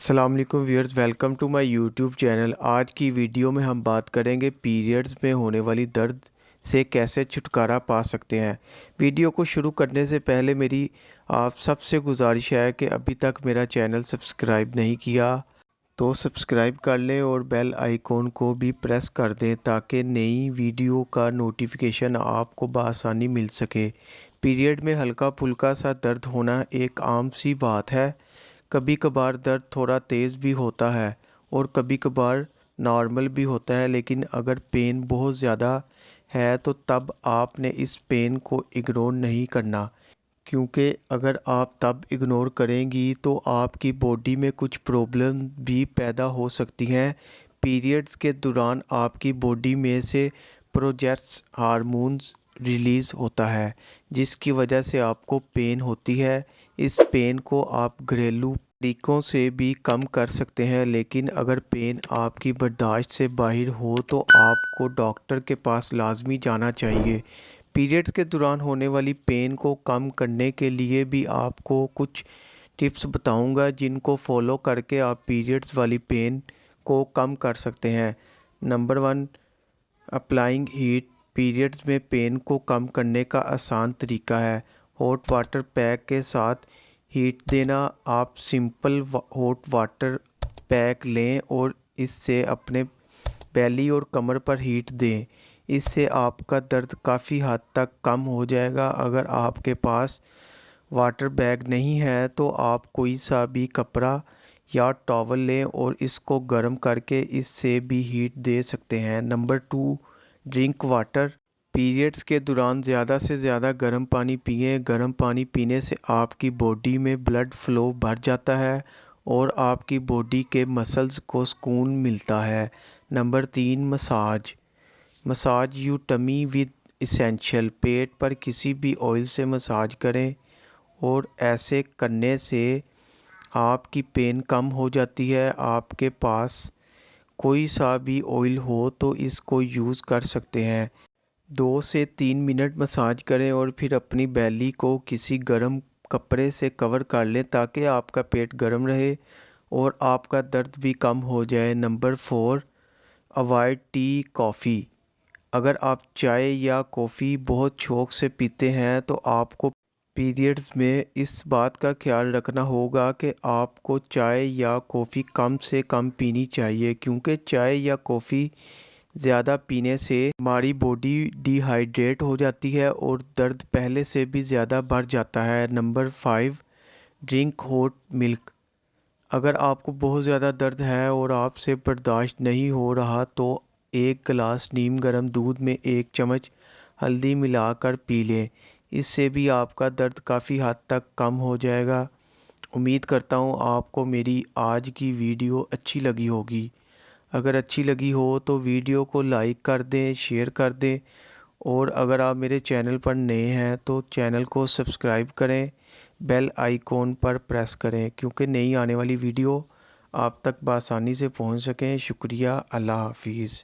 अस्सलाम वालेकुम viewers, welcome to my YouTube channel. आज की वीडियो में हम बात करेंगे पीरियड्स में होने वाली दर्द से कैसे छुटकारा पा सकते हैं। वीडियो को शुरू करने से पहले मेरी आप सबसे गुजारिश है कि अभी तक मेरा चैनल सब्सक्राइब नहीं किया तो सब्सक्राइब कर लें और बेल आइकॉन को भी प्रेस कर दें ताकि नई वीडियो का नोटिफिकेशन आपको बआसानी मिल सके। पीरियड में हल्का फुल्का सा दर्द होना एक आम सी बात है। कभी कभार दर्द थोड़ा तेज़ भी होता है और कभी कभार नॉर्मल भी होता है, लेकिन अगर पेन बहुत ज़्यादा है तो तब आपने इस पेन को इग्नोर नहीं करना, क्योंकि अगर आप तब इग्नोर करेंगी तो आपकी बॉडी में कुछ प्रॉब्लम भी पैदा हो सकती हैं। पीरियड्स के दौरान आपकी बॉडी में से प्रोजेस्टेरोन हार्मोन्स रिलीज़ होता है, जिसकी वजह से आपको पेन होती है। इस पेन को आप घरेलू तरीक़ों से भी कम कर सकते हैं, लेकिन अगर पेन आपकी बर्दाश्त से बाहर हो तो आपको डॉक्टर के पास लाजमी जाना चाहिए। पीरियड्स के दौरान होने वाली पेन को कम करने के लिए भी आपको कुछ टिप्स बताऊंगा, जिनको फॉलो करके आप पीरियड्स वाली पेन को कम कर सकते हैं। Number 1, applying heat. पीरियड्स में पेन को कम करने का आसान तरीका है हॉट वाटर पैक के साथ हीट देना। आप सिंपल हॉट वाटर पैक लें और इससे अपने बेली और कमर पर हीट दें। इससे आपका दर्द काफ़ी हद तक कम हो जाएगा। अगर आपके पास वाटर बैग नहीं है तो आप कोई सा भी कपड़ा या टॉवल लें और इसको गर्म करके इससे भी हीट दे सकते हैं। Number 2, drink water. पीरियड्स के दौरान ज़्यादा से ज़्यादा गर्म पानी पिएं। गर्म पानी पीने से आपकी बॉडी में ब्लड फ्लो बढ़ जाता है और आपकी बॉडी के मसल्स को सुकून मिलता है। Number 3, massage. Massage you tummy with essential. पेट पर किसी भी ऑयल से मसाज करें और ऐसे करने से आपकी पेन कम हो जाती है। आपके पास कोई सा भी ऑयल हो तो इसको यूज़ कर सकते हैं। 2 से 3 मिनट मसाज करें और फिर अपनी बेली को किसी गर्म कपड़े से कवर कर लें ताकि आपका पेट गर्म रहे और आपका दर्द भी कम हो जाए। Number 4, avoid tea coffee. अगर आप चाय या कॉफ़ी बहुत शौक़ से पीते हैं तो आपको पीरियड्स में इस बात का ख्याल रखना होगा कि आपको चाय या कॉफ़ी कम से कम पीनी चाहिए, क्योंकि चाय या कॉफ़ी ज़्यादा पीने से हमारी बॉडी डिहाइड्रेट हो जाती है और दर्द पहले से भी ज़्यादा बढ़ जाता है। Number 5, drink hot milk. अगर आपको बहुत ज़्यादा दर्द है और आपसे बर्दाश्त नहीं हो रहा तो 1 गिलास नीम गर्म दूध में 1 चम्मच हल्दी मिलाकर पी लें। इससे भी आपका दर्द काफ़ी हद तक कम हो जाएगा। उम्मीद करता हूँ आपको मेरी आज की वीडियो अच्छी लगी होगी। अगर अच्छी लगी हो तो वीडियो को लाइक कर दें, शेयर कर दें और अगर आप मेरे चैनल पर नए हैं तो चैनल को सब्सक्राइब करें, बेल आइकॉन पर प्रेस करें, क्योंकि नई आने वाली वीडियो आप तक बआसानी से पहुंच सकें। शुक्रिया। अल्लाह हाफिज़।